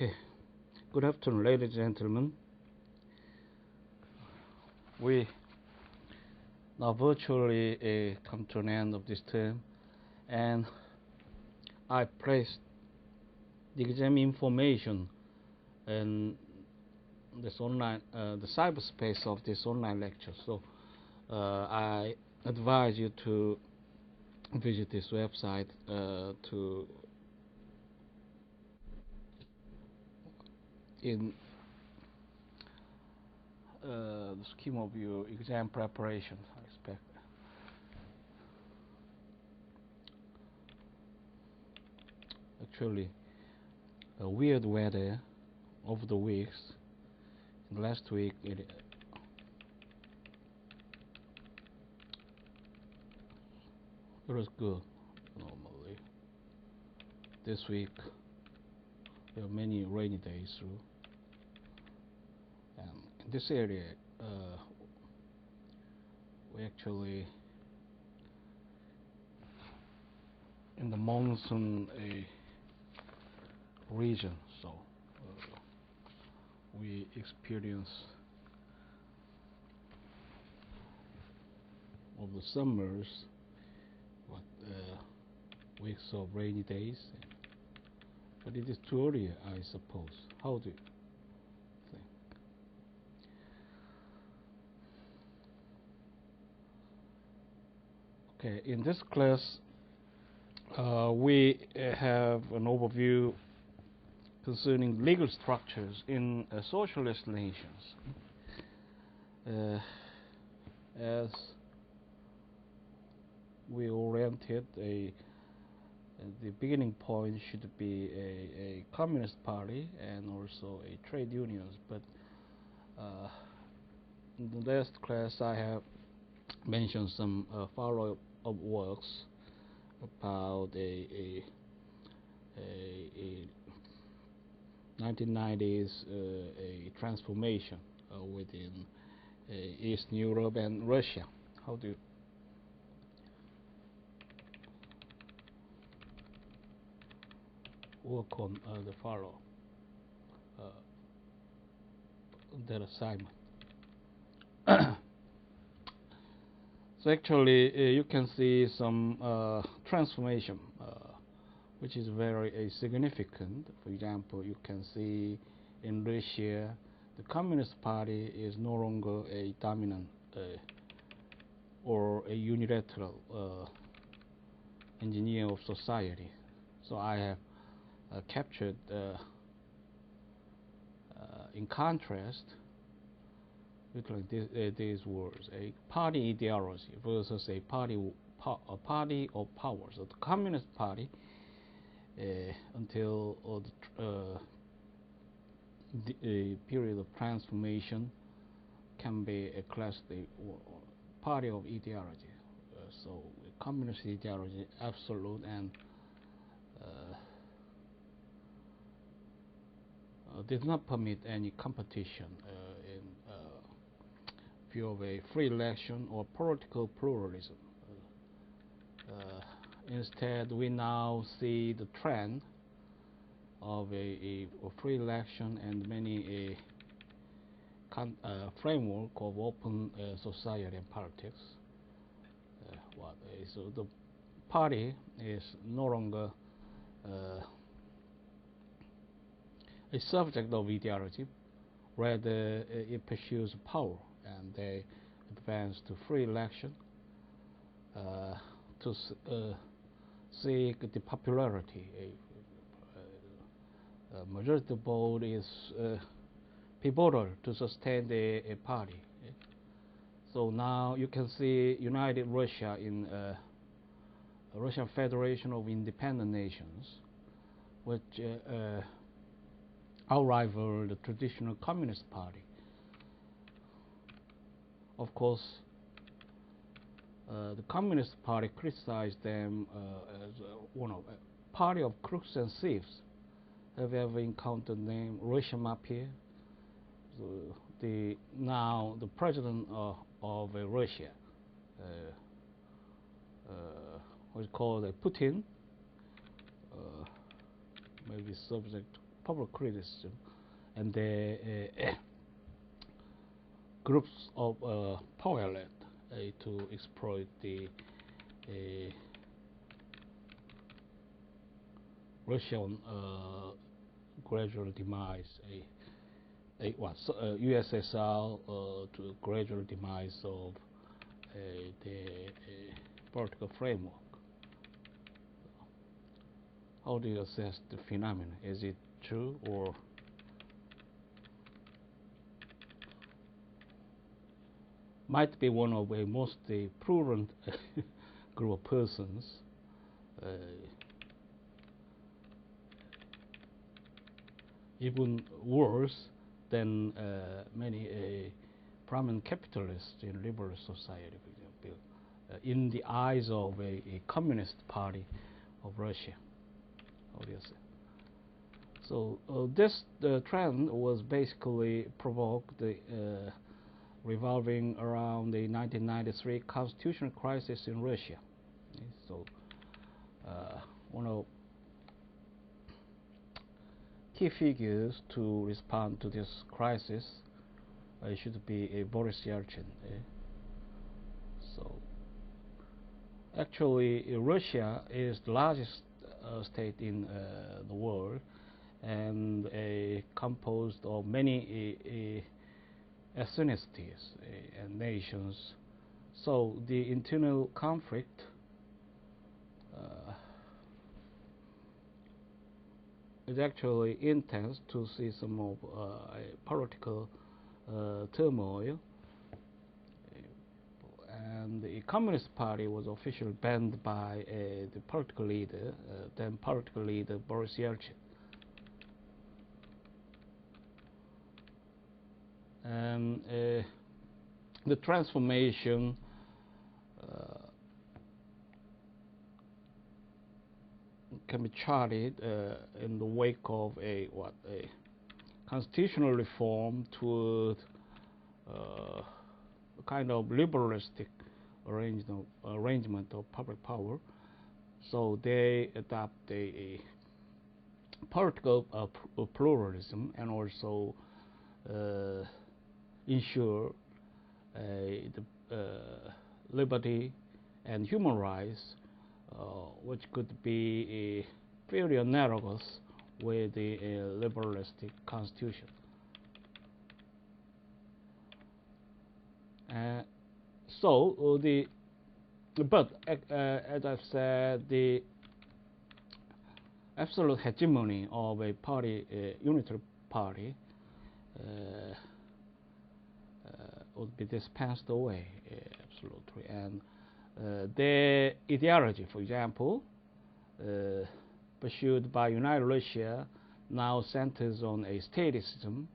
Okay, good afternoon, ladies and gentlemen. We now virtually come to an end of this term, and I placed the exam information in this online, the cyberspace of this online lecture. So I advise you to visit this website to in the scheme of your exam preparation. I expect. Actually, a weird weather over the weeks. Last week it was good normally. This week there are many rainy days through, and in this area we actually in the monsoon region, so we experience of the summers weeks of rainy days, but it is too early, I suppose. How do you think? Okay, in this class we have an overview concerning legal structures in socialist nations. As we oriented, the beginning point should be a communist party and also a trade unions. But in the last class, I have mentioned some follow-up works about a 1990s a transformation within Eastern Europe and Russia. How do you work on the follow that assignment? So actually you can see some transformation which is very significant. For example, you can see in Russia the Communist Party is no longer a dominant or a unilateral engineer of society. So I have captured in contrast with like these words: a party ideology versus a party of power. So the Communist Party until the period of transformation can be classed a party of ideology. So communist ideology absolute and did not permit any competition in view of a free election or political pluralism. Instead, we now see the trend of a free election and many framework of open society and politics. So the party is no longer a subject of ideology, rather it pursues power, and they advance to free election to seek the popularity. A majority vote is pivotal to sustain a party. So now you can see United Russia in Russian Federation of Independent Nations, which outrival the traditional Communist Party. Of course, the Communist Party criticized them as one of a party of crooks and thieves. Have you ever encountered the name Russian Mafia? So now the president of Russia, what's called Putin, maybe subject to public criticism, and the groups of powerless to exploit the Russian gradual demise, USSR to gradual demise of the political framework. How do you assess the phenomenon? Is it true, or might be one of a most prudent group of persons even worse than many prominent capitalists in liberal society, for example, in the eyes of a communist party of Russia. How do you say? So this trend was basically provoked revolving around the 1993 constitutional crisis in Russia. Okay, so one of key figures to respond to this crisis should be Boris Yeltsin. So actually, Russia is the largest state in the world, and composed of many ethnicities and nations. So the internal conflict is actually intense, to see some of political turmoil. And the Communist Party was officially banned by the political leader, then political leader Boris Yeltsin. And the transformation can be charted in the wake of a constitutional reform toward a kind of liberalistic arrangement of public power. So they adopt a political pluralism, and also ensure the liberty and human rights, which could be very analogous with the liberalistic constitution. But as I've said, the absolute hegemony of a party, unitary party, would be dispensed away, absolutely. And their ideology, for example, pursued by United Russia, now centers on a statism,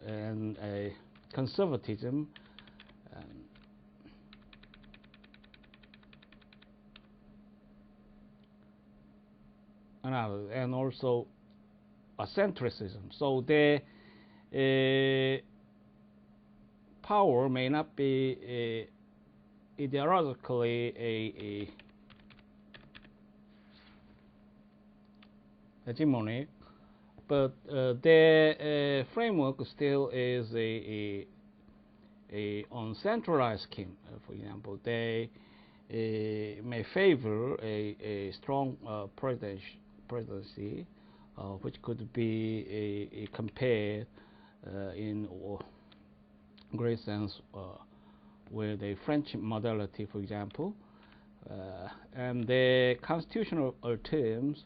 and a conservatism, and also a centricism. So their power may not be ideologically a hegemonic, but their framework still is a uncentralized scheme. For example, they may favor a strong presidency, which could be compared in great sense with a French modality, for example, and the constitutional terms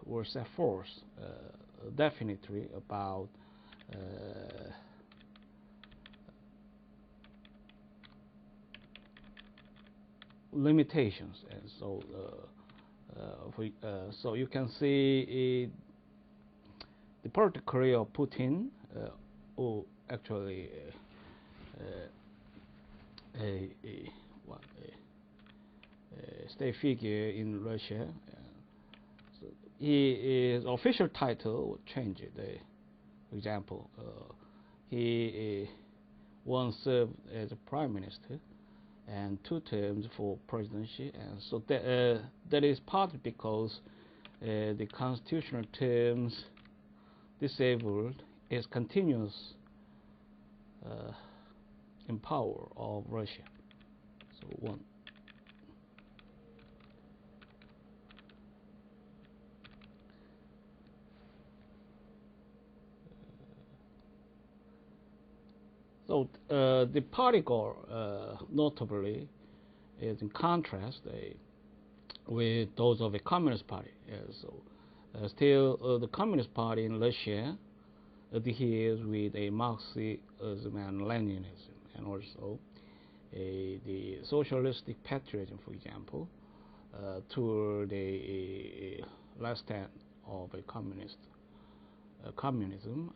were set forth definitely about limitations, and so so you can see the political career of Putin, who actually a state figure in Russia. So his official title would change it. For example, he once served as a prime minister and 2 terms for presidency, and so that is partly because the constitutional terms disabled is continuous in power of Russia. So one. So the party goal, notably, is in contrast with those of a communist party. So still, the communist party in Russia adheres with a Marxism and Leninism, and also the socialistic patriotism, for example, toward a last stand of a communism.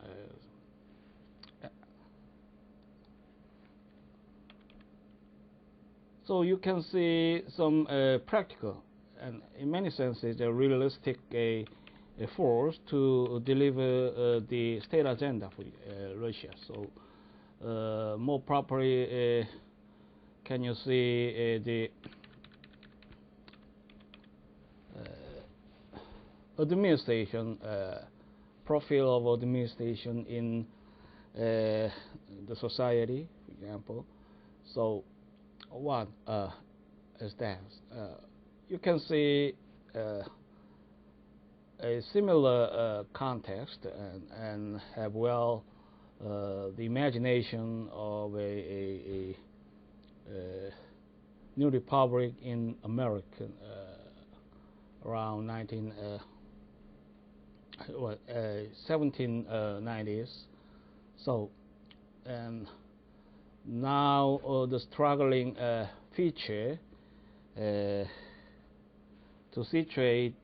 So you can see some practical and, in many senses, a realistic a force to deliver the state agenda for Russia. So more properly, can you see the administration, profile of administration in the society, for example. So what is that? You can see a similar context and have the imagination of a new republic in America around 1790s. So, and now the struggling feature to situate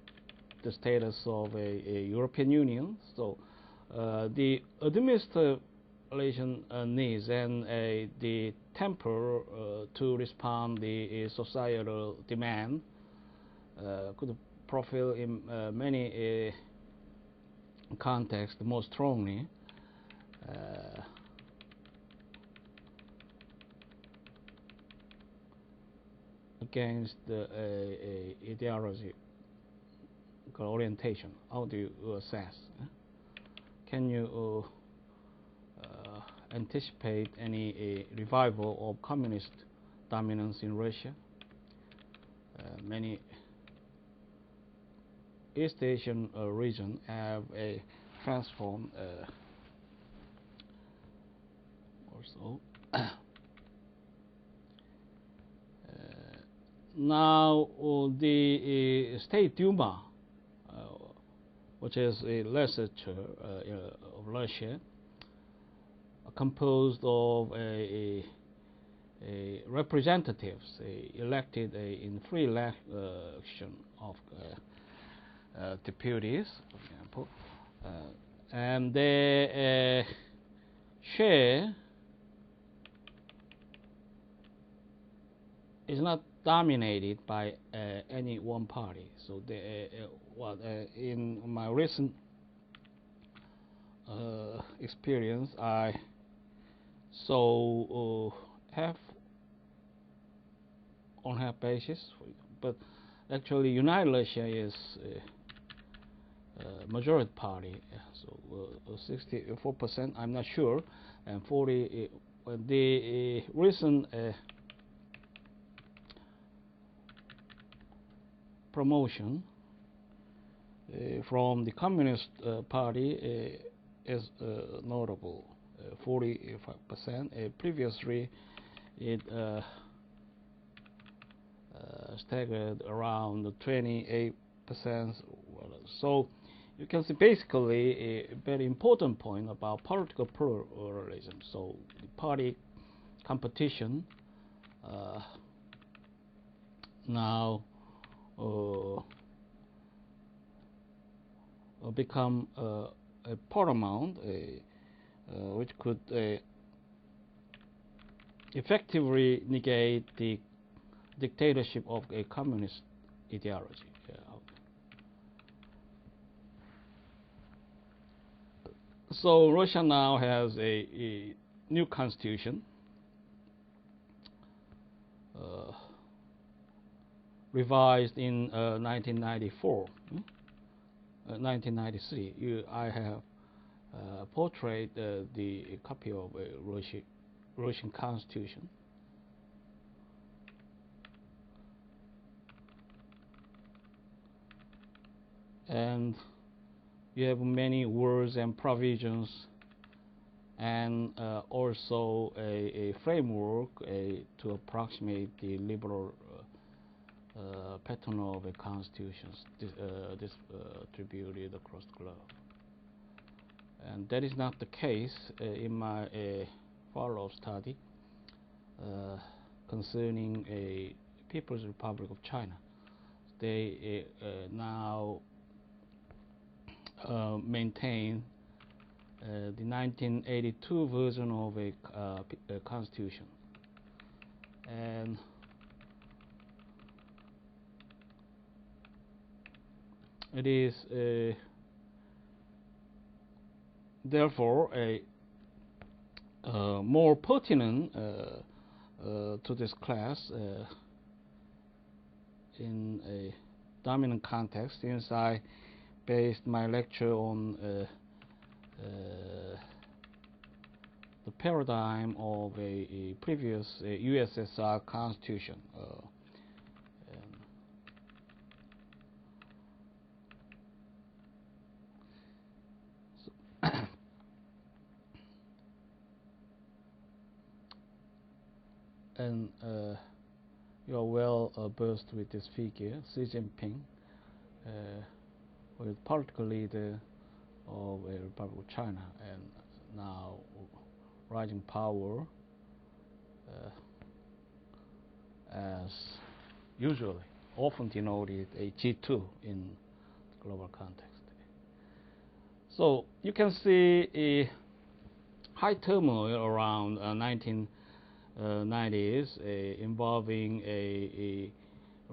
the status of a European Union. So the administration needs and the temper to respond the societal demand could profile in many contexts more strongly. Against the ideological orientation. How do you assess? Can you anticipate any revival of communist dominance in Russia? Many East Asian regions have a transformed also. Now the State Duma, which is a legislature of Russia, composed of representatives elected in free election of deputies, for example, and they share is not dominated by any one party. So in my recent experience, I have on half basis, but actually United Russia is majority party, so 64%, I'm not sure, and 40. The recent promotion from the Communist Party is notable, 45%. Previously, it staggered around 28%. So you can see basically a very important point about political pluralism. So the party competition now become a paramount, which could effectively negate the dictatorship of a communist ideology. So Russia now has a new constitution, revised in 1994. 1993, I have portrayed the copy of Russian Constitution. And you have many words and provisions, and also a framework to approximate the liberal pattern of constitutions distributed across the globe. And that is not the case in my follow-up study concerning a People's Republic of China. They now maintain the 1982 version of a constitution, and it is therefore a more pertinent to this class in a dominant context, since I based my lecture on the paradigm of a previous USSR constitution. And you are well versed with this figure. Xi Jinping was political leader of a Republic of China, and now rising power as usually often denoted a G2 in the global context. So you can see a high turmoil around 1990s involving a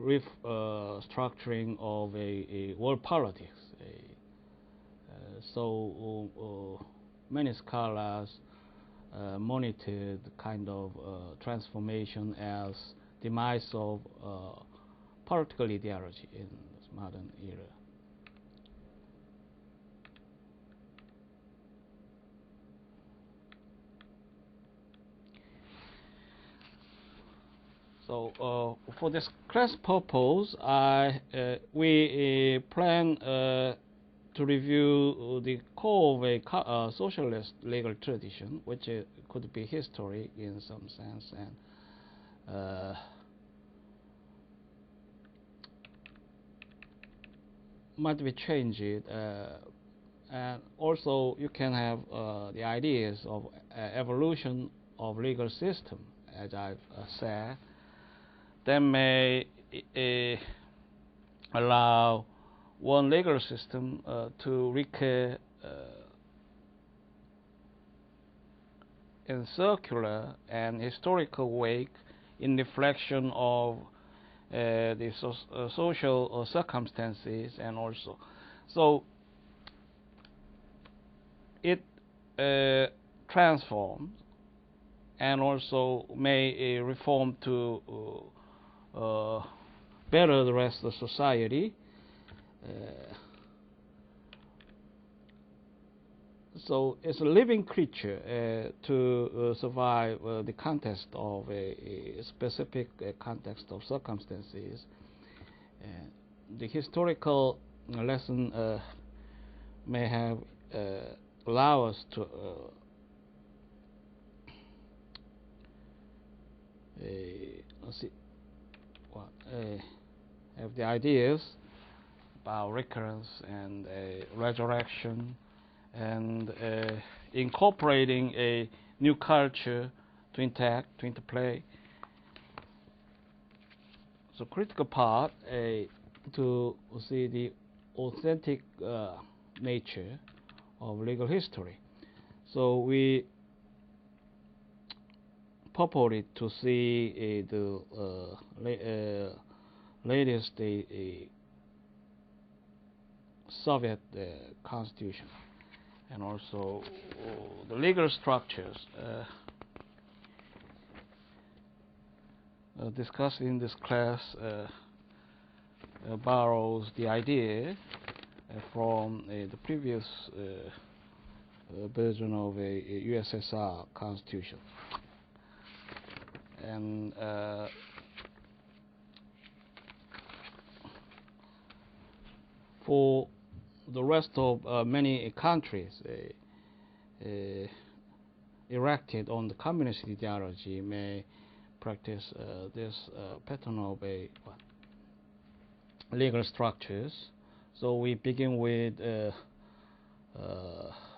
restructuring of a world politics. So many scholars monitored the kind of transformation as demise of political ideology in this modern era. So for this class purpose, we plan to review the core of a socialist legal tradition, which could be historic in some sense, and might be changed. And also, you can have the ideas of evolution of legal system, as I've said, that may allow one legal system to recur in circular and historical wake in reflection of the social circumstances, and also so it transforms and also may reform to better the rest of society. So it's a living creature to survive the context of a specific context of circumstances. The historical lesson may have allow us to have the ideas about recurrence and resurrection, and incorporating a new culture to interplay. So critical part to see the authentic nature of legal history. So we purported to see the latest Soviet constitution, and also the legal structures discussed in this class borrows the idea from the previous version of a USSR constitution. And for the rest of many countries erected on the communist ideology may practice this pattern of legal structures. So we begin with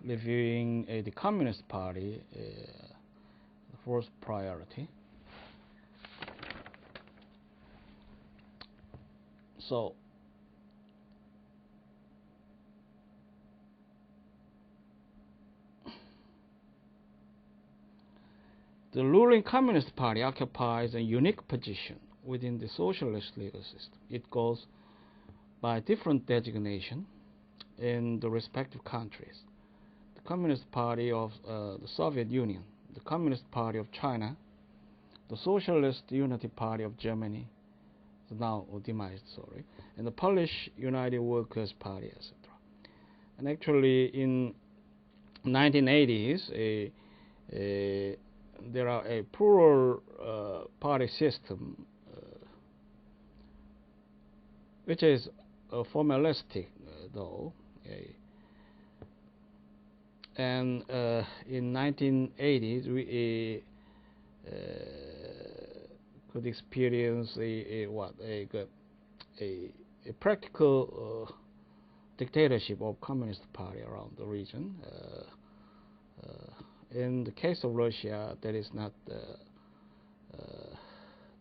reviewing the Communist Party, the first priority. So the ruling Communist Party occupies a unique position within the socialist legal system. It goes by different designation in the respective countries. The Communist Party of the Soviet Union, the Communist Party of China, the Socialist Unity Party of Germany, now demised, sorry, and the Polish United Workers' Party, etc. And actually, in 1980s, there are a plural party system, which is formalistic, though. And in 1980s, we could experience a practical dictatorship of Communist Party around the region. In the case of Russia, that is not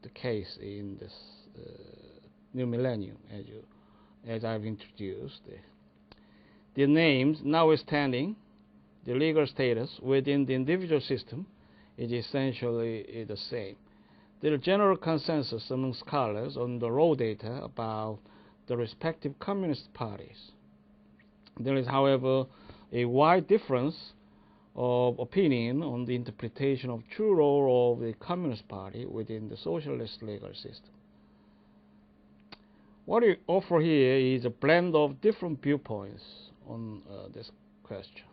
the case in this new millennium, as I've introduced. The names, notwithstanding the legal status within the individual system, is essentially the same. There is general consensus among scholars on the raw data about the respective communist parties. There is, however, a wide difference of opinion on the interpretation of true role of the Communist Party within the socialist legal system. What we offer here is a blend of different viewpoints on this question.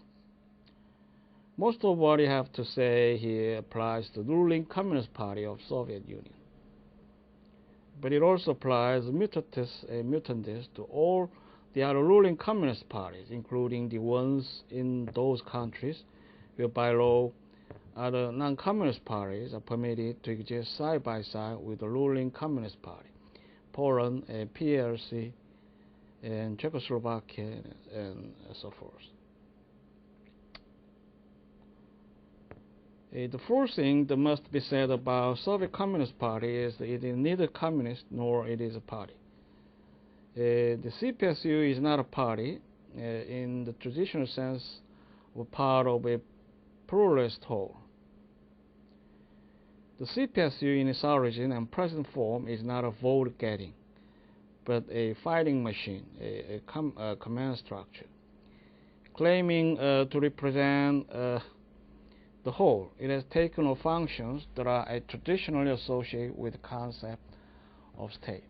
Most of what you have to say here applies to the ruling Communist Party of Soviet Union. But it also applies mutatis to all the other ruling communist parties, including the ones in those countries where by law other non-communist parties are permitted to exist side by side with the ruling Communist Party. Poland, PLC, and Czechoslovakia, and so forth. The first thing that must be said about Soviet Communist Party is that it is neither communist nor it is a party. The CPSU is not a party in the traditional sense of part of a pluralist whole. The CPSU in its origin and present form is not a vote-getting, but a fighting machine, a command structure. Claiming to represent the whole, it has taken on functions that are traditionally associated with the concept of state.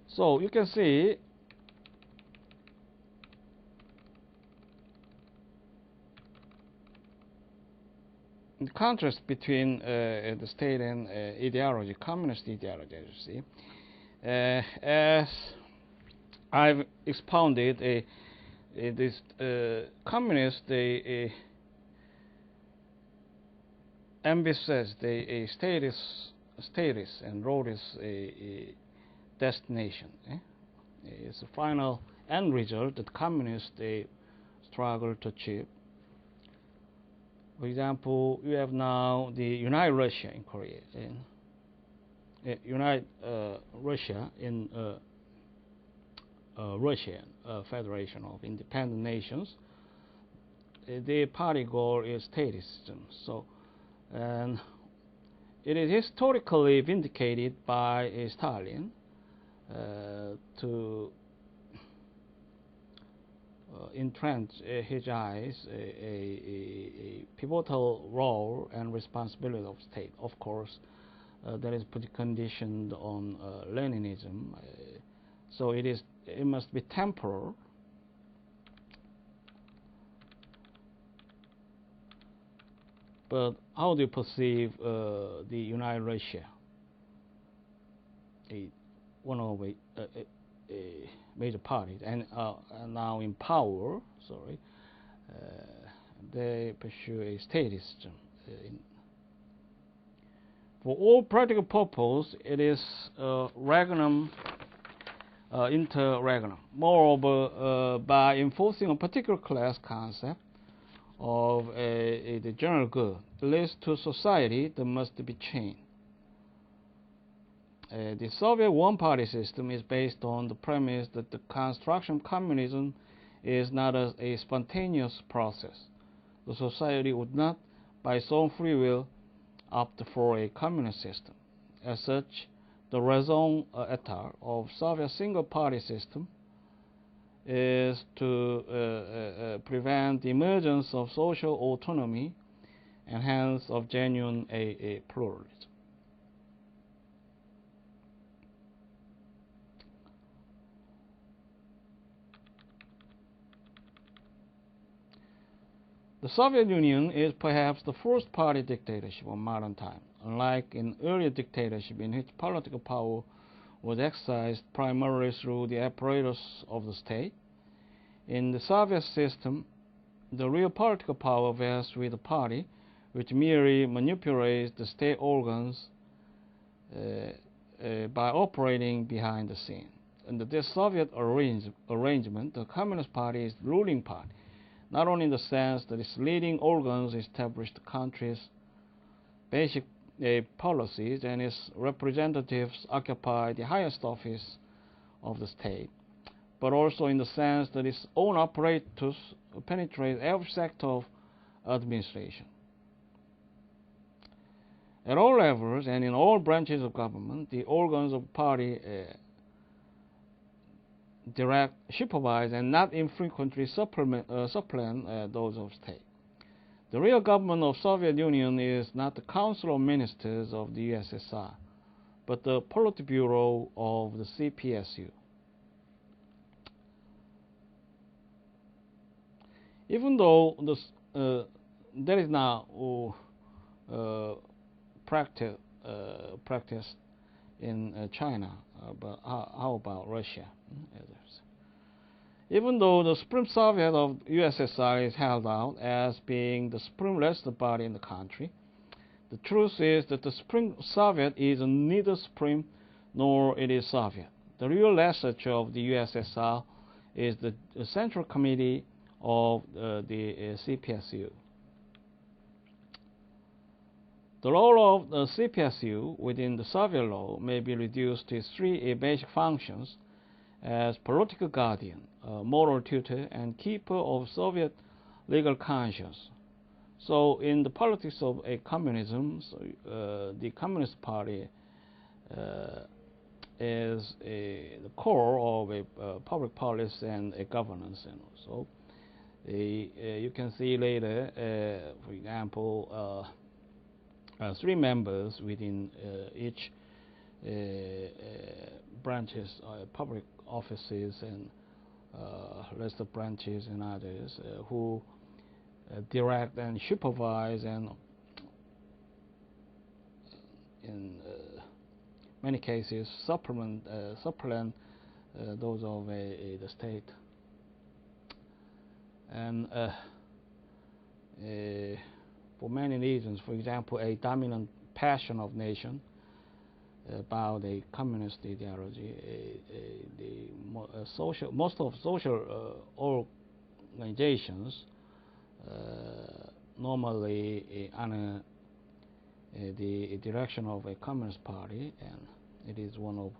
So you can see the contrast between the state and ideology, communist ideology, as you see. As I've expounded, this communist emphasizes the status and role is a destination. It's the final end result that communists struggle to achieve. For example, you have now the United Russia in Korea, United Russia in Russian Federation of Independent Nations. The party goal is statism. So, and it is historically vindicated by Stalin to entrench his eyes a pivotal role and responsibility of state. Of course, that is pretty conditioned on Leninism, So it must be temporal. But how do you perceive the United Russia, one of a major parties, and now in power? They pursue a statism. For all practical purposes, it is regnum inter regnum. Moreover, by enforcing a particular class concept of the general good, it leads to society that must be changed. The Soviet one-party system is based on the premise that the construction of communism is not a spontaneous process. The society would not, by its own free will, opt for a communist system. As such, the raison d'etre of Soviet single-party system is to prevent the emergence of social autonomy and hence of genuine a pluralism. The Soviet Union is perhaps the first party dictatorship of modern time, unlike in earlier dictatorship in which political power was exercised primarily through the apparatus of the state. In the Soviet system, the real political power vests with the party, which merely manipulates the state organs by operating behind the scene. Under this Soviet arrangement, the Communist Party is the ruling party, not only in the sense that its leading organs establish the country's basic policies and its representatives occupy the highest office of the state, but also in the sense that its own apparatus penetrates every sector of administration. At all levels and in all branches of government, the organs of the party direct, supervise, and not infrequently supplant those of state. The real government of Soviet Union is not the Council of Ministers of the USSR, but the Politburo of the CPSU. Even though that is now practiced in China, but how about Russia? Even though the Supreme Soviet of USSR is held out as being the supreme legislative body in the country, the truth is that the Supreme Soviet is neither supreme nor it is Soviet. The real legislature of the USSR is the Central Committee of the CPSU. The role of the CPSU within the Soviet law may be reduced to three basic functions as political guardian, moral tutor, and keeper of Soviet legal conscience. So in the politics of a communism, the Communist Party is the core of a public policy and a governance. And also, you can see later, for example, three members within each branches, public offices and rest of branches and others who direct and supervise and in many cases supplement those of the state. And for many reasons, for example, a dominant passion of nation about a communist ideology, most of social organizations normally honor the direction of a communist party, and it is one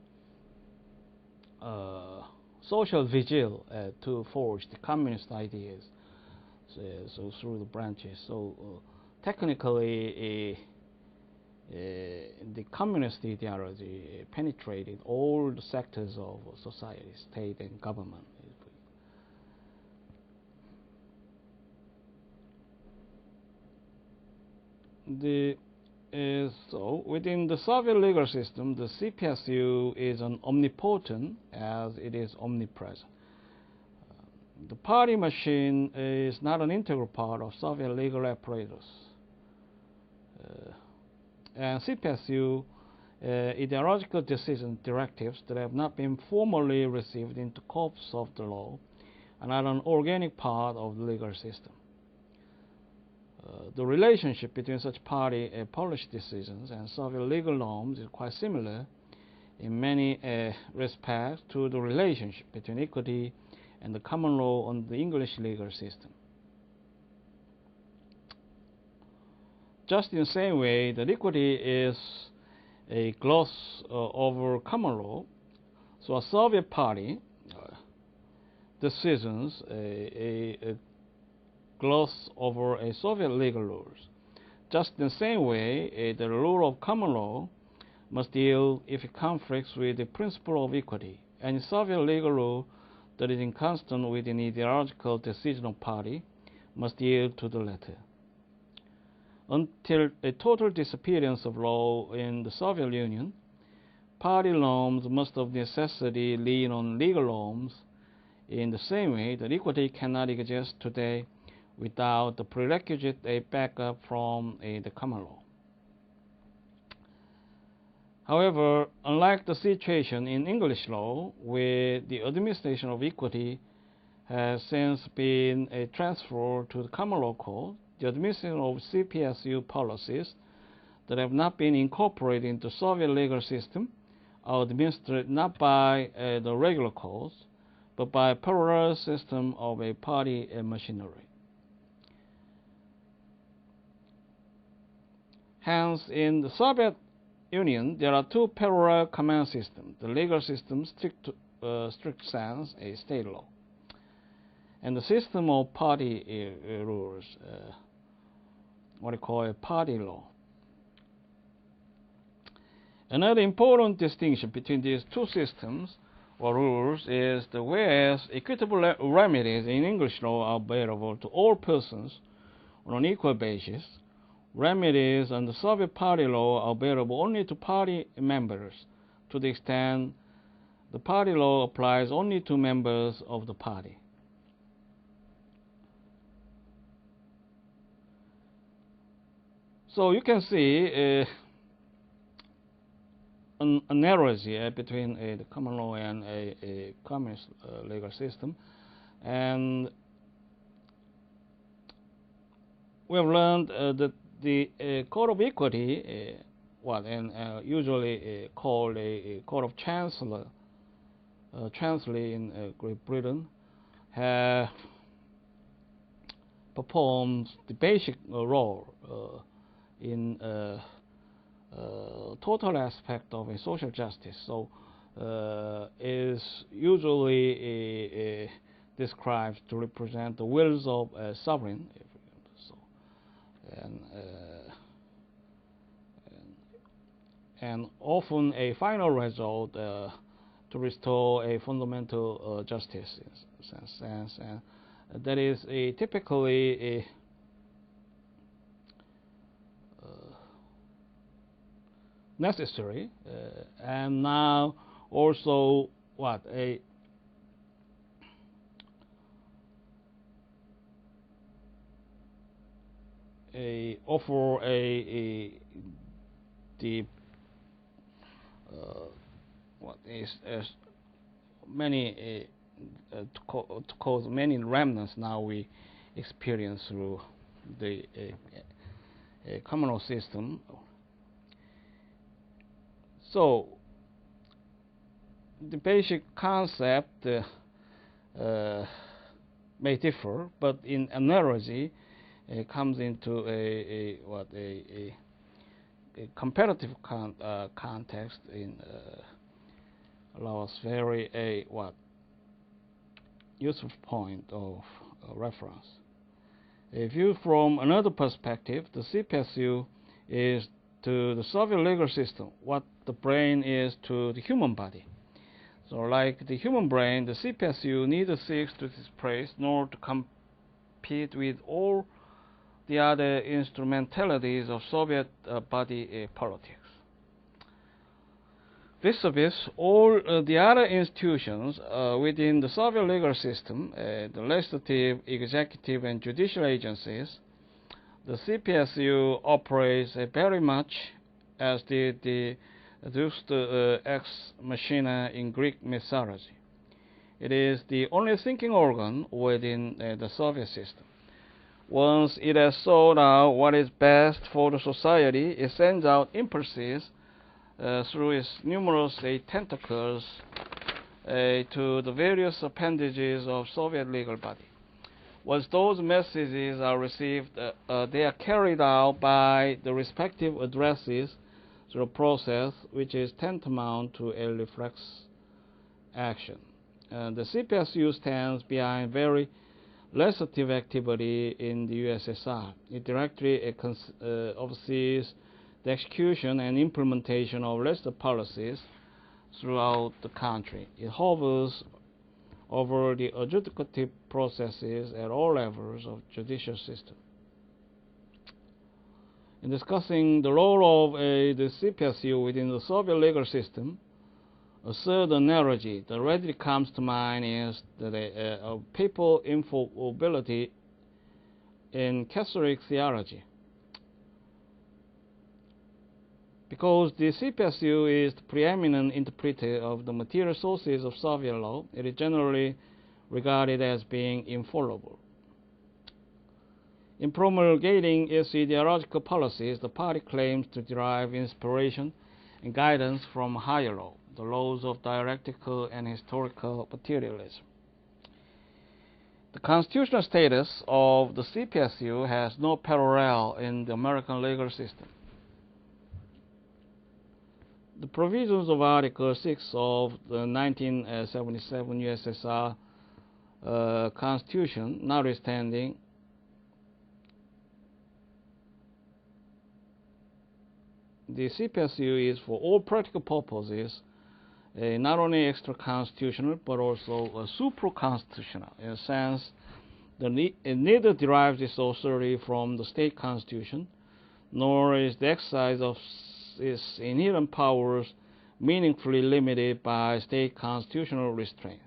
of social vigil to forge the communist ideas. So through the branches. So technically, the communist ideology penetrated all the sectors of society, state and government. The So within the Soviet legal system, the CPSU is as omnipotent as it is omnipresent. The party machine is not an integral part of Soviet legal apparatus. And CPSU ideological decision directives that have not been formally received into corpus of the law are not an organic part of the legal system. The relationship between such party policy decisions and Soviet legal norms is quite similar in many respects to the relationship between equity and the common law on the English legal system. Just in the same way that equity is a gloss over common law, so a Soviet party decisions a gloss over a Soviet legal rules. Just in the same way, the rule of common law must deal if it conflicts with the principle of equity. Any Soviet legal rule that is inconsistent with an ideological decision of party must yield to the latter. Until a total disappearance of law in the Soviet Union, party norms must of necessity lean on legal norms in the same way that equity cannot exist today without the prerequisite a backup from the common law. However, unlike the situation in English law, where the administration of equity has since been transferred to the common law code, the administration of CPSU policies that have not been incorporated into the Soviet legal system are administered not by the regular codes, but by a parallel system of a party machinery. Hence, in the Soviet Union, there are two parallel command systems: the legal system, strict sense, a state law, and the system of party rules, what we call a party law. Another important distinction between these two systems or rules is that whereas equitable remedies in English law are available to all persons on an equal basis, remedies under Soviet party law are available only to party members to the extent the party law applies only to members of the party. So you can see an analogy between the common law and a communist legal system, and we have learned that the Code of Equity, usually called a Code of Chancery in Great Britain, performs the basic role in total aspect of a social justice. So is usually described to represent the wills of a sovereign, and often a final result to restore a fundamental justice in a sense, and that is typically necessary, and now also offer the many to cause many remnants now we experience through the common law system. So the basic concept may differ, but in analogy comes into a comparative context in allows very useful point of reference. Viewed from another perspective, the CPSU is to the Soviet legal system what the brain is to the human body. So like the human brain, the CPSU neither seeks to displace nor to compete with all the other instrumentalities of Soviet body politics. Vis-a-vis all the other institutions within the Soviet legal system, the legislative, executive, and judicial agencies, the CPSU operates very much as did the Deus ex machina in Greek mythology. It is the only thinking organ within the Soviet system. Once it has sought out what is best for the society, it sends out impulses through its numerous tentacles to the various appendages of Soviet legal body. Once those messages are received, they are carried out by the respective addresses through a process which is tantamount to a reflex action. The CPSU stands behind very legislative activity in the USSR. It directly oversees the execution and implementation of legislative policies throughout the country. It hovers over the adjudicative processes at all levels of judicial system. In discussing the role of the CPSU within the Soviet legal system, a third analogy that readily comes to mind is the papal infallibility in Catholic theology. Because the CPSU is the preeminent interpreter of the material sources of Soviet law, it is generally regarded as being infallible. In promulgating its ideological policies, the party claims to derive inspiration and guidance from higher law, the laws of dialectical and historical materialism. The constitutional status of the CPSU has no parallel in the American legal system. The provisions of Article 6 of the 1977 USSR Constitution, notwithstanding, the CPSU is for all practical purposes not only extra-constitutional but also supra-constitutional, in a sense that it neither derives its authority from the state constitution, nor is the exercise of its inherent powers meaningfully limited by state constitutional restraints.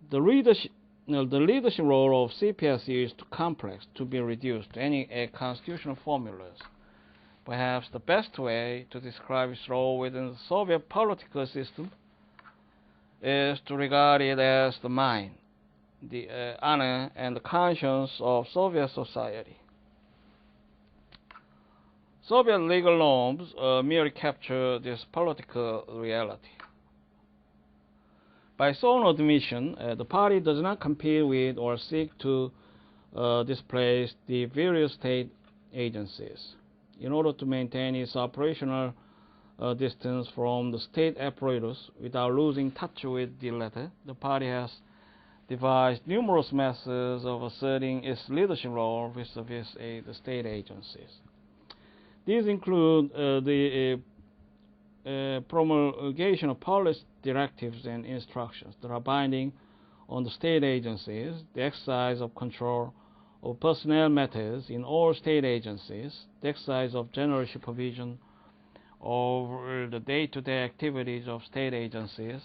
The leadership role of CPSU is too complex to be reduced to any constitutional formulas. Perhaps the best way to describe its role within the Soviet political system is to regard it as the mind, the honor, and the conscience of Soviet society. Soviet legal norms merely capture this political reality. By its own admission, the party does not compete with or seek to displace the various state agencies. In order to maintain its operational distance from the state apparatus without losing touch with the latter, the party has devised numerous methods of asserting its leadership role vis-a-vis the state agencies. These include the promulgation of policy directives and instructions that are binding on the state agencies, the exercise of control of personnel matters in all state agencies, the exercise of general supervision over the day-to-day activities of state agencies,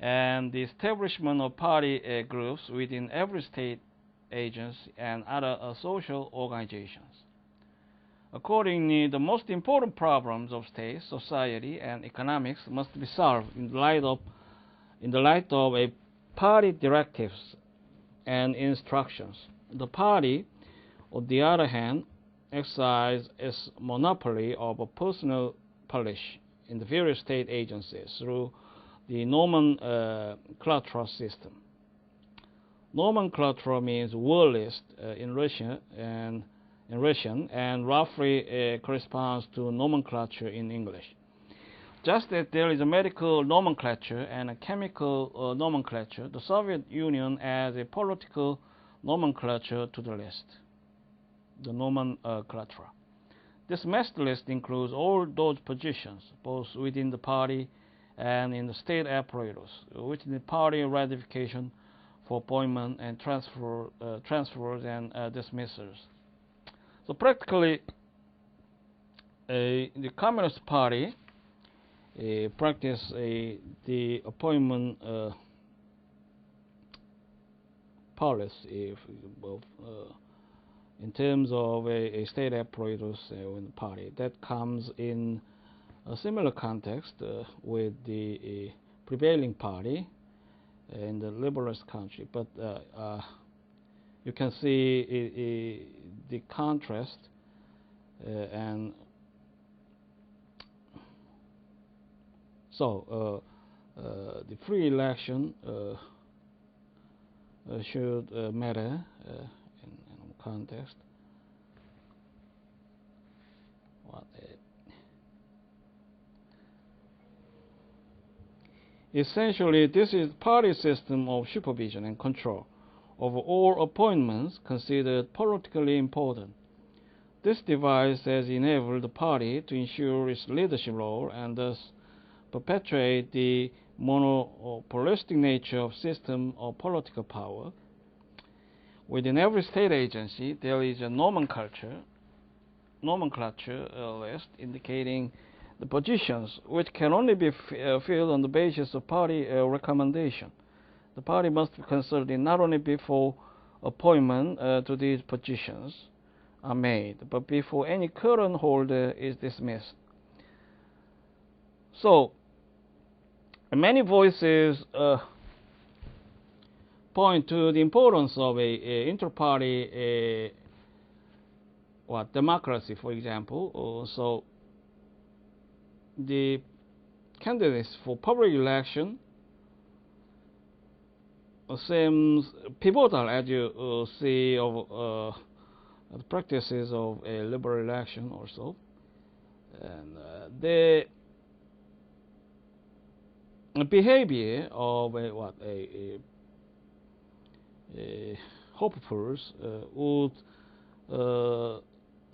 and the establishment of party groups within every state agency and other social organizations. Accordingly, the most important problems of state, society, and economics must be solved in the light of a party directives and instructions. The party, on the other hand, exercises its monopoly of a personal polish in the various state agencies through the nomenclature system. Nomenclature means word list in Russian and roughly corresponds to nomenclature in English. Just as there is a medical nomenclature and a chemical nomenclature, the Soviet Union adds a political nomenclature to the list, the nomenclature. This master list includes all those positions, both within the party and in the state apparatus, which need party ratification for appointment and transfers and dismissals. So practically, the Communist Party practice the appointment policy in terms of a state apparatus in the party. That comes in a similar context with the prevailing party in the liberalist country, but you can see the contrast and so the free election should matter in context. Essentially, this is party system of supervision and control over all appointments considered politically important. This device has enabled the party to ensure its leadership role and thus perpetuate the monopolistic nature of system of political power. Within every state agency, there is a nomenclature list indicating the positions which can only be filled on the basis of party recommendation. The party must be consulted not only before appointment to these positions are made, but before any current holder is dismissed. So, many voices point to the importance of a inter-party democracy, for example. So the candidates for public election seems pivotal, as you see of the practices of a liberal election or so, and the behavior of a hopefuls would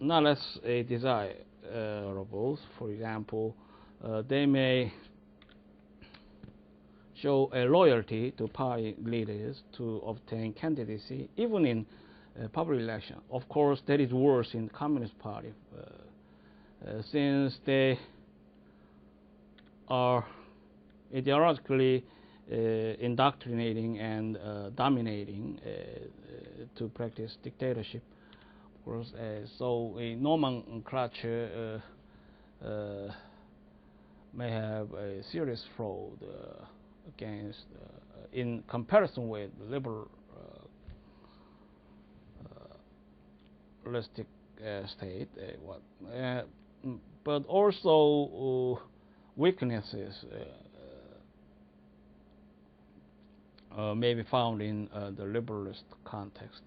not less desirable. For example, they may show a loyalty to party leaders to obtain candidacy, even in public election. Of course, that is worse in the Communist Party, since they are ideologically indoctrinating and dominating to practice dictatorship. Of course, so a nomenclature may have a serious fraud against, in comparison with the liberalistic state, but also weaknesses may be found in the liberalist context.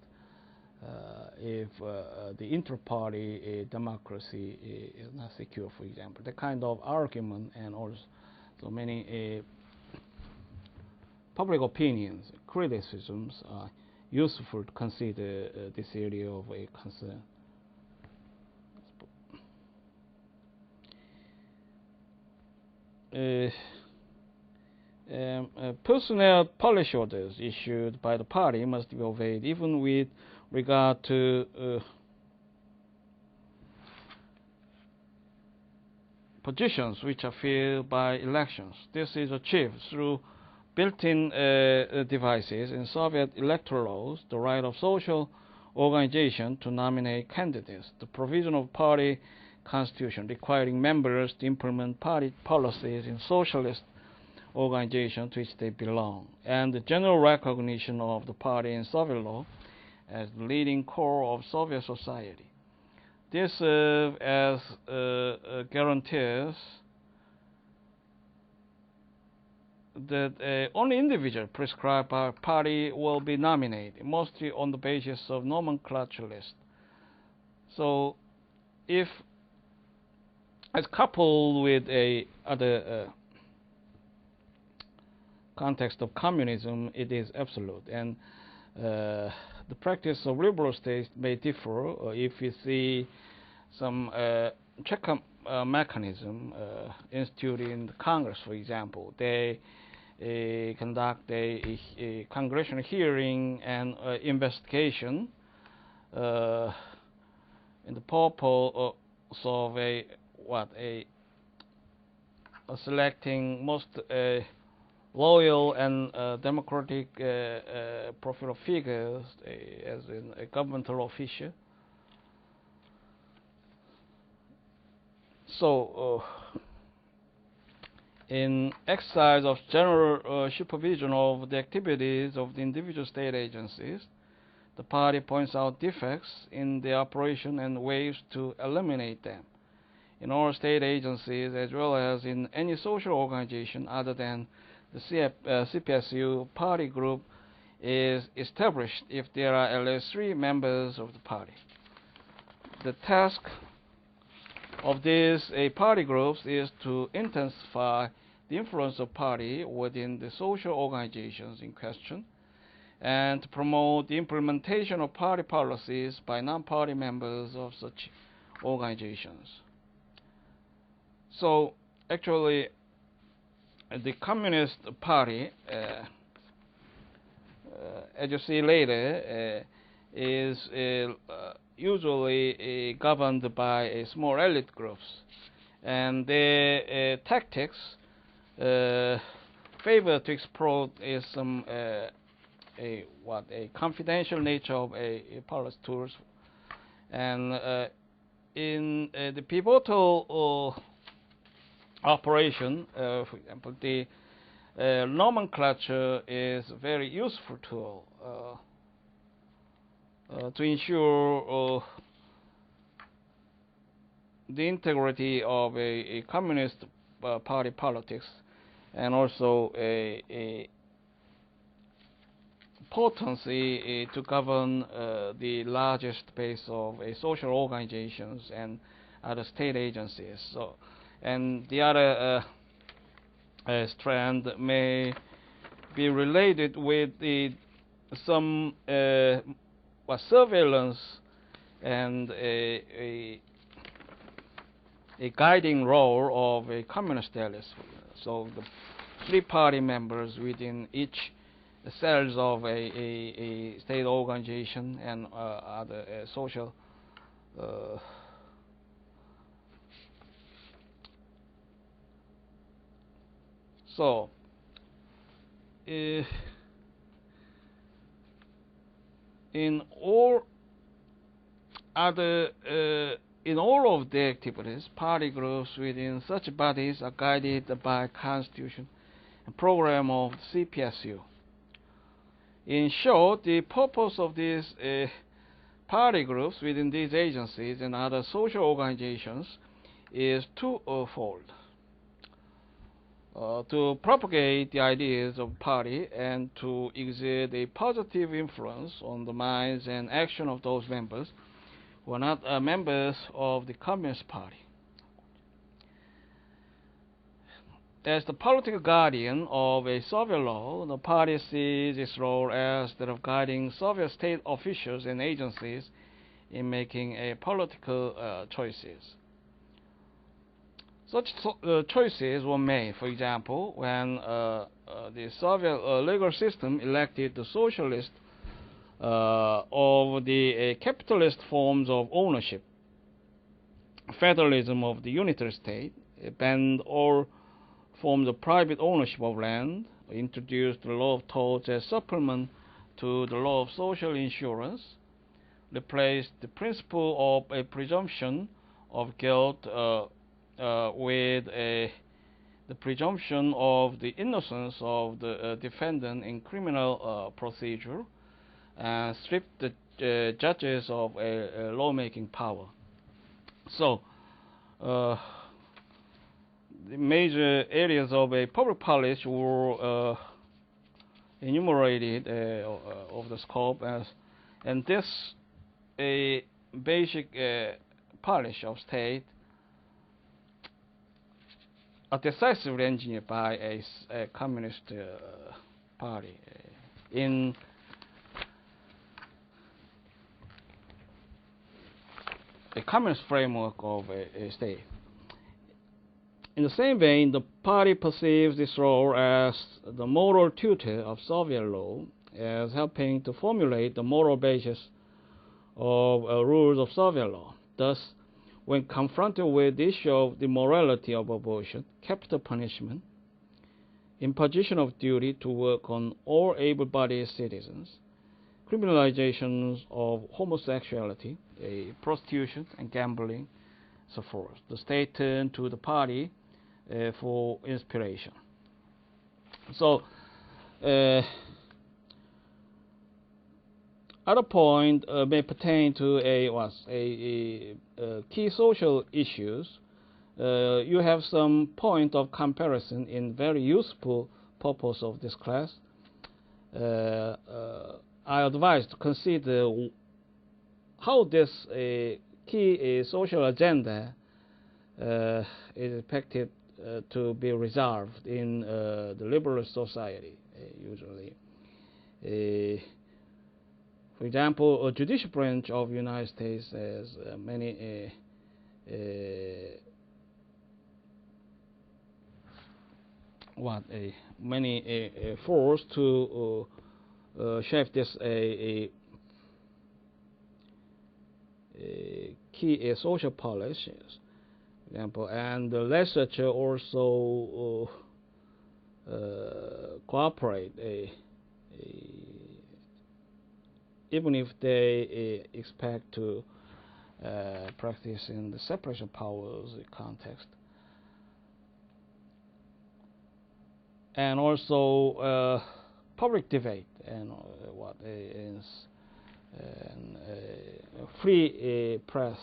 If the inter-party democracy is not secure, for example, the kind of argument and also so many public opinions, criticisms are useful to consider this area of a concern. Personnel policy orders issued by the party must be obeyed, even with regard to positions which are filled by elections. This is achieved through built-in devices in Soviet electoral laws, the right of social organization to nominate candidates, the provision of party constitution requiring members to implement party policies in socialist organization to which they belong, and the general recognition of the party in Soviet law as the leading core of Soviet society. This serves as guarantees that only individual prescribed by a party will be nominated, mostly on the basis of nomenclature list. So, if as coupled with a other context of communism, it is absolute, and the practice of liberal states may differ. If you see some check mechanism instituted in the Congress, for example, they conduct a congressional hearing and investigation in the purpose of selecting most loyal and democratic professional figures as in a governmental official. So, in exercise of general supervision of the activities of the individual state agencies, the party points out defects in the operation and ways to eliminate them. In all state agencies, as well as in any social organization other than the CPSU, party group is established if there are at least 3 members of the party. The task of these party groups is to intensify the influence of party within the social organizations in question and to promote the implementation of party policies by non-party members of such organizations. So actually the Communist Party, as you see later, is usually governed by small elite groups, and their tactics favor to exploit is some a confidential nature of a policy tools, and in the pivotal operation, for example, the nomenclature is a very useful tool to ensure the integrity of a communist party politics, and also a potency to govern the largest base of social organizations and other state agencies. So, and the other strand may be related with some surveillance and a guiding role of a communist status. So the 3 party members within each cells of a state organization and other social so in all of the activities, party groups within such bodies are guided by Constitution and program of the CPSU. In short, the purpose of these party groups within these agencies and other social organizations is twofold. To propagate the ideas of party and to exert a positive influence on the minds and action of those members who are not members of the Communist Party. As the political guardian of a Soviet law, the party sees its role as that of guiding Soviet state officials and agencies in making political choices. Such choices were made, for example, when the Soviet legal system elected the socialist of the capitalist forms of ownership, federalism of the unitary state, banned all forms of private ownership of land, introduced the law of torts as supplement to the law of social insurance, replaced the principle of a presumption of guilt with the presumption of the innocence of the defendant in criminal procedure, and stripped the judges of a lawmaking power. So, the major areas of a public policy were enumerated of the scope, and this a basic policy of state are decisively engineered by a communist party in a communist framework of a state. In the same vein, the party perceives this role as the moral tutor of Soviet law, as helping to formulate the moral basis of rules of Soviet law. Thus, when confronted with the issue of the morality of abortion, capital punishment, imposition of duty to work on all able-bodied citizens, criminalizations of homosexuality, prostitution, and gambling, so forth, the state turned to the party for inspiration. So, other point may pertain to key social issues. You have some point of comparison in very useful purpose of this class. I advise to consider how this key social agenda is expected to be resolved in the liberal society, usually. For example, a judicial branch of the United States has many force to shape this key social policies. For example, and the legislature also cooperate, even if they expect to practice in the separation of powers context. And also public debate and free press,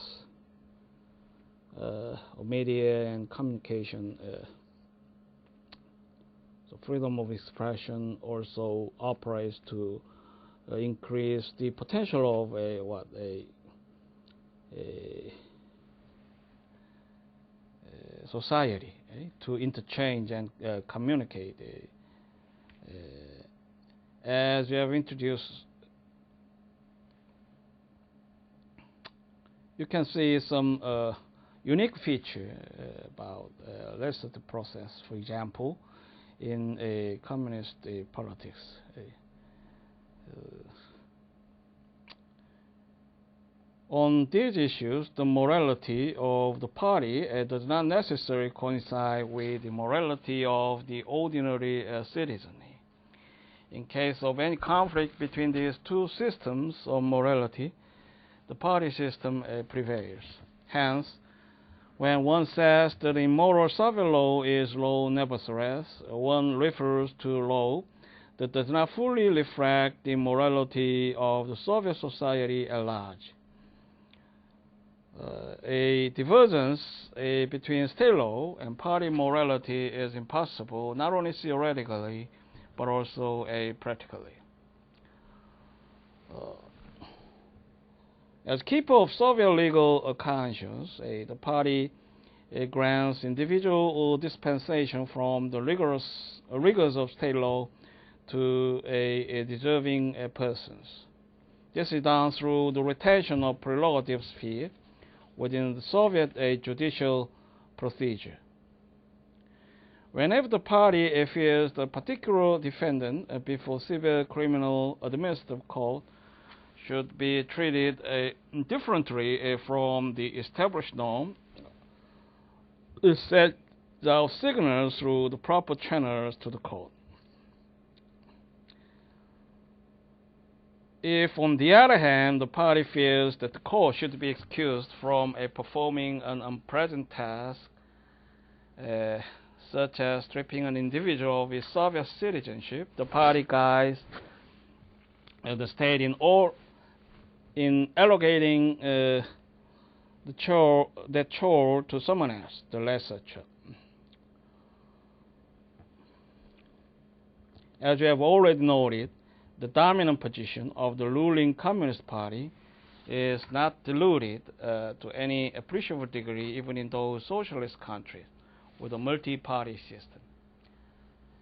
media and communication. So freedom of expression also operates to increase the potential of a society to interchange and communicate. As we have introduced, you can see some unique feature about legislative process. For example, in a communist politics. On these issues, the morality of the party does not necessarily coincide with the morality of the ordinary citizen. In case of any conflict between these two systems of morality, the party system prevails. Hence, when one says that the immoral Soviet law is law nevertheless, one refers to law that does not fully reflect the morality of the Soviet society at large. A divergence between state law and party morality is impossible, not only theoretically, but also practically. As keeper of Soviet legal conscience, the party grants individual dispensation from the rigors of state law to deserving persons. This is done through the retention of prerogative sphere within the Soviet judicial procedure. Whenever the party fears the particular defendant before civil criminal administrative court should be treated differently from the established norm, it sends out signals through the proper channels to the court. If, on the other hand, the party feels that the court should be excused from performing an unpleasant task, such as stripping an individual of his Soviet citizenship, the party guides the state in allocating that chore to someone else, the legislature. As we have already noted, the dominant position of the ruling Communist Party is not diluted to any appreciable degree even in those socialist countries with a multi-party system.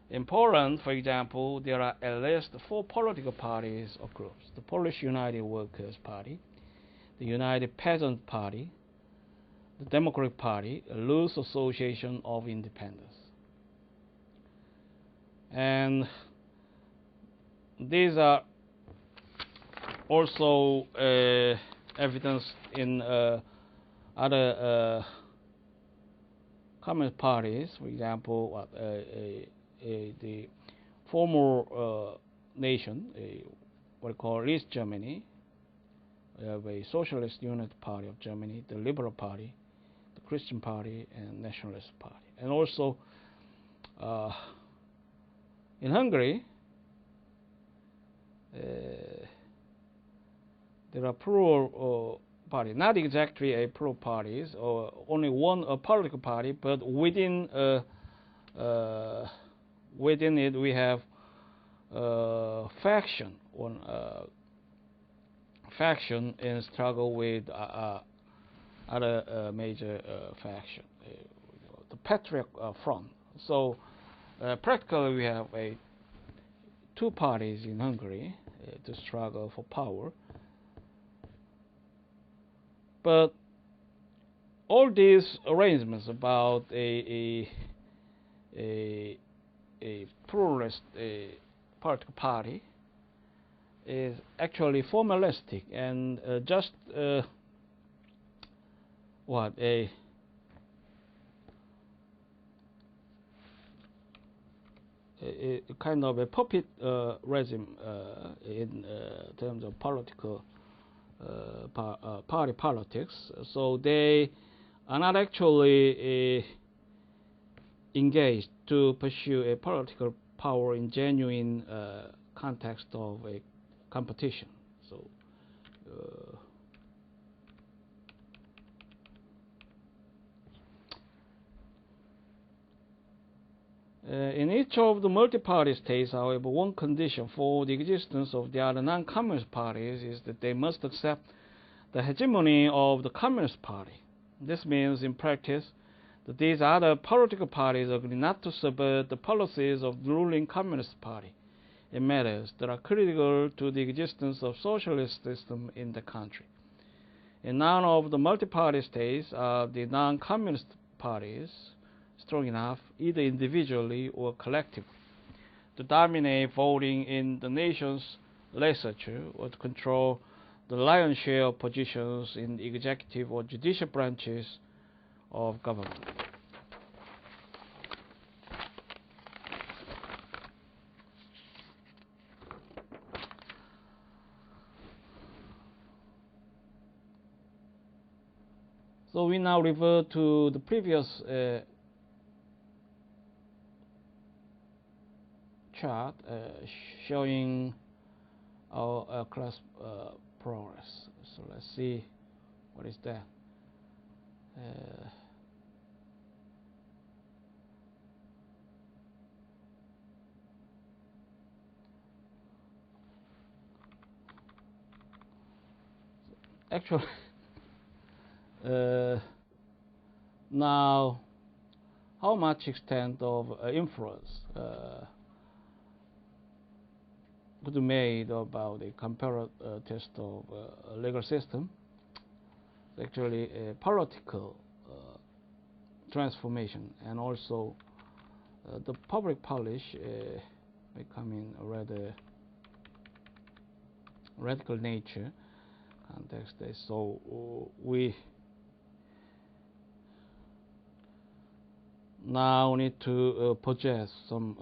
In Poland, for example, there are at least 4 political parties or groups: the Polish United Workers' Party, the United Peasant Party, the Democratic Party, a loose association of independents. And these are also evidence in other communist parties. For example, the former nation, what we call East Germany. We have a Socialist Unit Party of Germany, the Liberal Party, the Christian Party, and Nationalist Party. And also in Hungary, there are plural parties, not exactly a plural parties, or only one political party, but within it we have faction, one faction in struggle with other major faction, the Patriot Front. So practically we have two parties in Hungary to struggle for power. But all these arrangements about a pluralist political party is actually formalistic and just a kind of a puppet regime in terms of political party politics. So they are not actually engaged to pursue a political power in genuine context of a competition. So in each of the multi-party states, however, one condition for the existence of the other non-communist parties is that they must accept the hegemony of the Communist Party. This means, in practice, that these other political parties agree not to subvert the policies of the ruling Communist Party in matters that are critical to the existence of socialist system in the country. In none of the multi-party states are the non-communist parties strong enough, either individually or collectively, to dominate voting in the nation's legislature or to control the lion's share of positions in the executive or judicial branches of government. So we now revert to the previous chart showing our class progress. So let's see what is that. Actually, now, how much extent of influence could be made about the comparative test of legal system? It's actually a political transformation, and also the public policy becoming a rather radical nature context. So we now need to possess some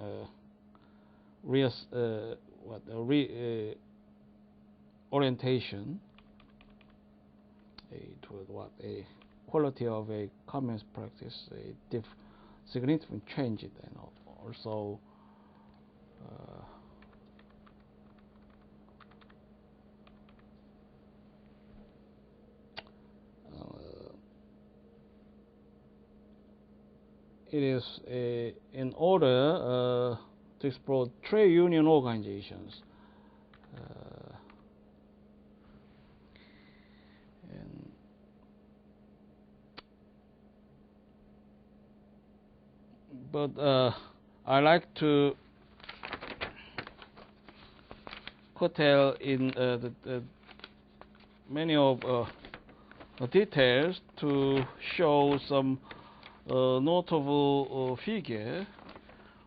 orientation toward a quality of a communist practice, a significant change it, and also it is in order to explore trade union organizations. But I like to curtail in many of details to show some notable figure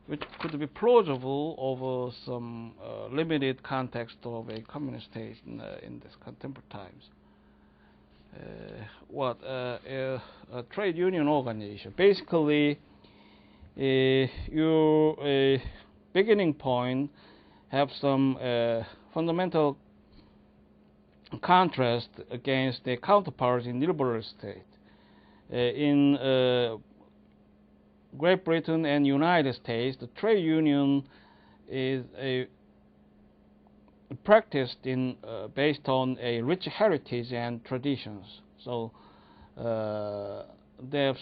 which could be plausible over some limited context of a communist state in this contemporary times. A trade union organization. Basically, your beginning point have some fundamental contrast against the counterparts in liberal state. In Great Britain and United States, the trade union is practiced based on a rich heritage and traditions. So they've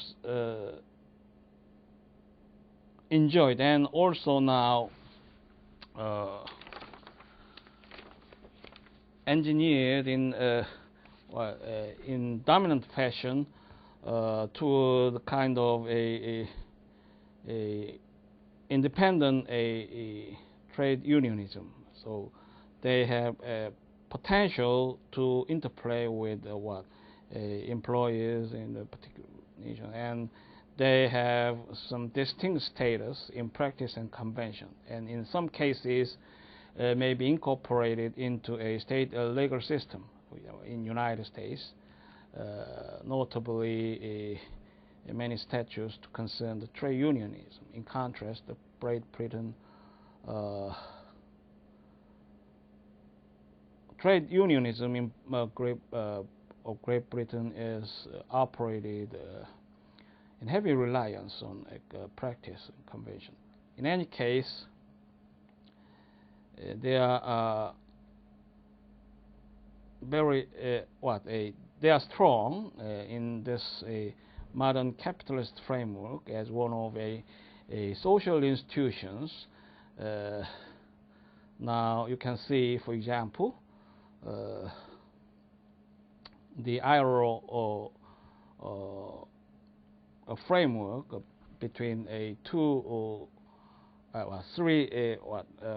enjoyed and also now engineered in dominant fashion to the kind of a independent trade unionism. So they have a potential to interplay with employers in a particular nation, and they have some distinct status in practice and convention, and in some cases may be incorporated into a state legal system. In United States, notably many statutes to concern the trade unionism. In contrast, the Great Britain trade unionism in Great Britain is operated in heavy reliance on practice and convention. In any case, they are they are strong in this modern capitalist framework as one of a social institutions. Now you can see, for example, the ILO framework between three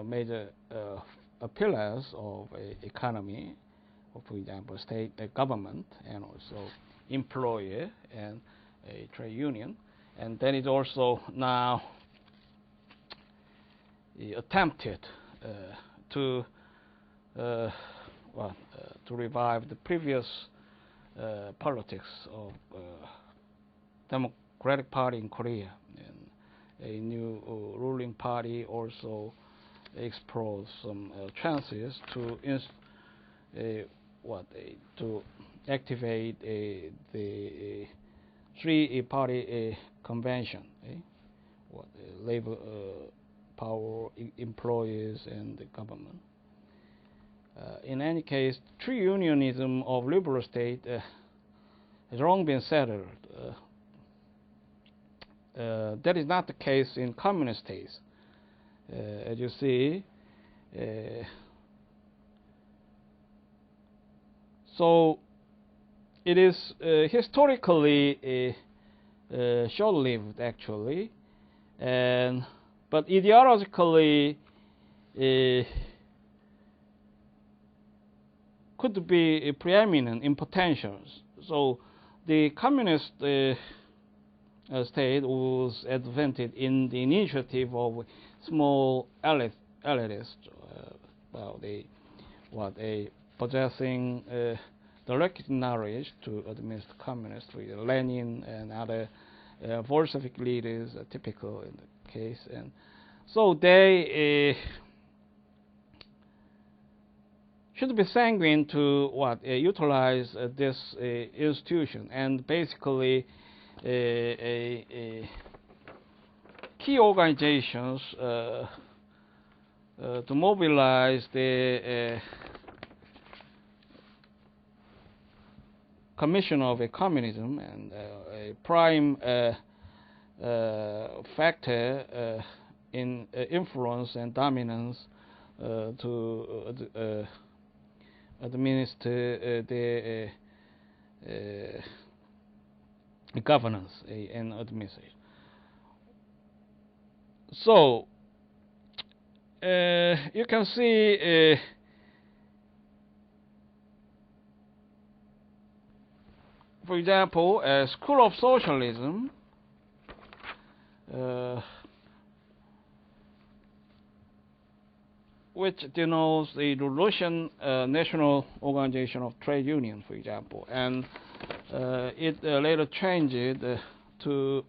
major pillars of economy, for example, state government, and also employer and a trade union. And then it also now attempted to revive the previous politics of Democratic Party in Korea, and a new ruling party also explores some chances to activate the three-party convention, labor, power, employers, and the government. In any case, trade unionism of liberal state has long been settled. That is not the case in communist states. As you see, so it is historically short-lived, actually, but ideologically could be preeminent in potentials. So the communist state was advantage in the initiative of small elitists, possessing direct knowledge to administer communists, with Lenin and other Bolshevik leaders are typical in the case, and so they should be sanguine to utilize this institution, and basically key organizations to mobilize the Commission of Communism, and a prime factor in influence and dominance to administer the governance and administration. So you can see for example, a school of socialism, which denotes the Russian National Organization of Trade Union, for example, and it later changed to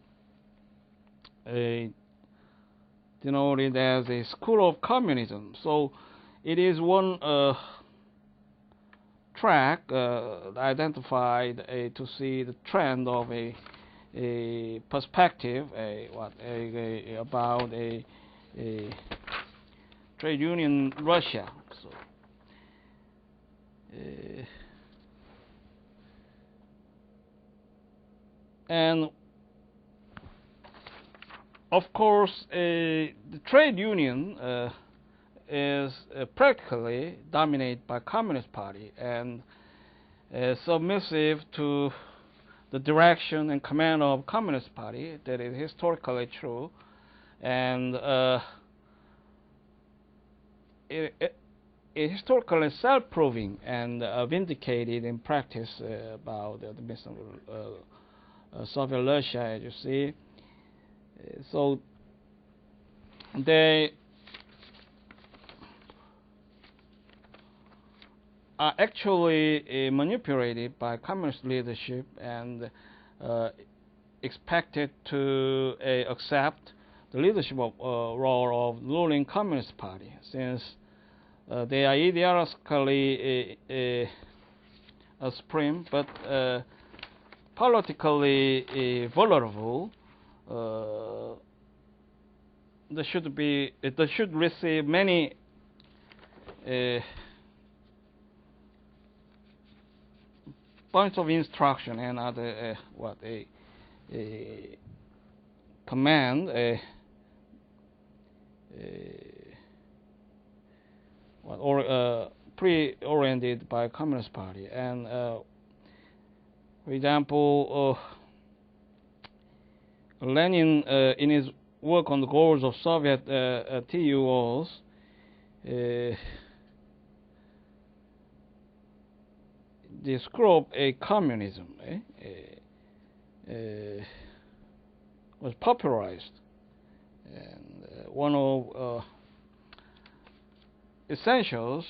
denoted as a school of communism. So it is one track identified to see the trend of a perspective about a trade union Russia. So and of course the trade union is practically dominated by Communist Party and submissive to the direction and command of Communist Party. That is historically true, and it historically self-proving and vindicated in practice about the Soviet Russia, as you see. So they are actually manipulated by communist leadership and expected to accept the leadership role of ruling Communist Party, since they are ideologically supreme but politically vulnerable. They should receive many points of instruction and other command pre-oriented by Communist Party. And for example, Lenin in his work on the goals of Soviet TUOs described a communism was popularized, and one of essentials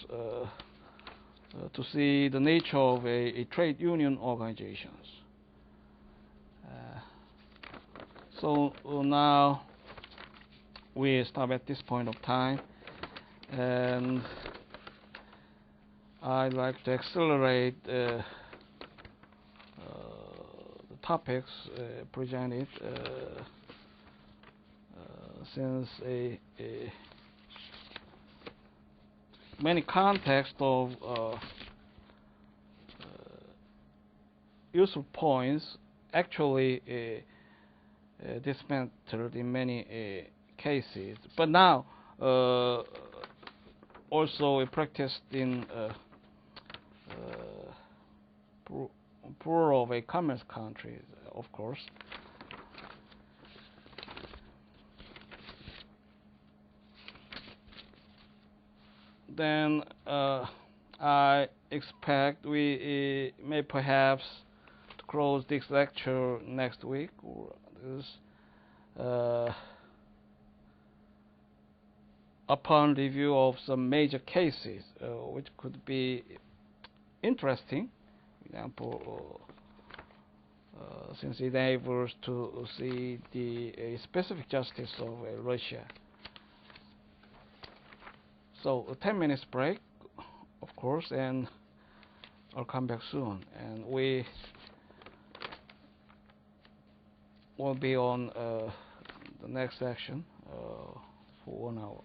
to see the nature of a trade union organizations. So now we stop at this point of time, and I'd like to accelerate the topics presented since many contexts of useful points actually dismantled in many cases, but now also practiced in plural of a communist countries, of course. Then I expect we may perhaps close this lecture next week, or this upon review of some major cases which could be interesting. For example, since it enables to see the specific justice of Russia. So a 10 minutes break, of course, and I'll come back soon. And we will be on the next section for 1 hour.